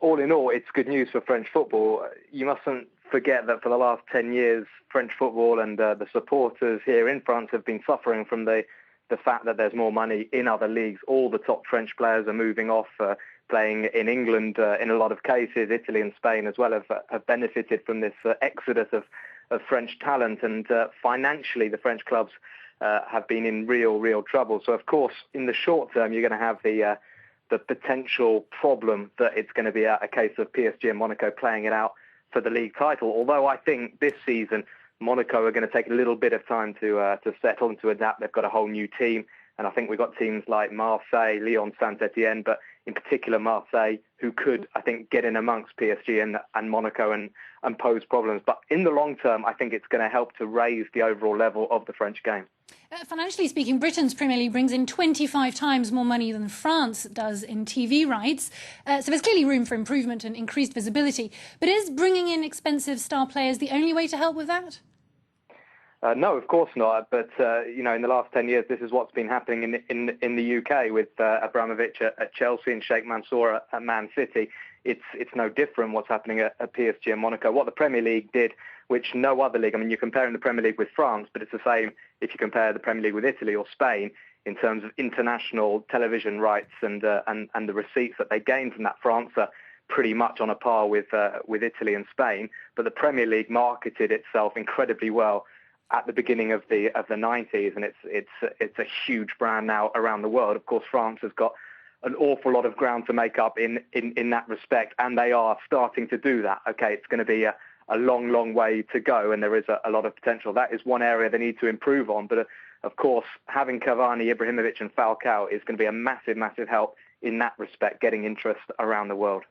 all in all, it's good news for French football. You mustn't forget that for the last 10 years, French football and the supporters here in France have been suffering from the fact that there's more money in other leagues. All the top French players are moving off, playing in England in a lot of cases. Italy and Spain as well have benefited from this exodus of French talent. And financially, the French clubs have been in real trouble. So, of course, in the short term, you're going to have the potential problem that it's going to be a case of PSG and Monaco playing it out for the league title. Although I think this season, Monaco are going to take a little bit of time to settle and to adapt. They've got a whole new team. And I think we've got teams like Marseille, Lyon, Saint-Etienne, but in particular Marseille, who could, I think, get in amongst PSG and Monaco and pose problems. But in the long term, I think it's going to help to raise the overall level of the French game. Financially speaking, Britain's Premier League brings in 25 times more money than France does in TV rights. So there's clearly room for improvement and increased visibility. But is bringing in expensive star players the only way to help with that? No, of course not. But, in the last 10 years, this is what's been happening in the UK with Abramovich at Chelsea and Sheikh Mansour at Man City. It's no different what's happening at PSG and Monaco. What the Premier League did, which no other league, I mean, you're comparing the Premier League with France, but it's the same if you compare the Premier League with Italy or Spain in terms of international television rights and the receipts that they gain from that. France are pretty much on a par with Italy and Spain, but the Premier League marketed itself incredibly well at the beginning of the 90s, and it's a huge brand now around the world. Of course, France has got an awful lot of ground to make up in that respect, and they are starting to do that. Okay, it's going to be a long way to go, and there is a lot of potential. That is one area they need to improve on. But of course, having Cavani, Ibrahimovic, and Falcao is going to be a massive help in that respect, getting interest around the world.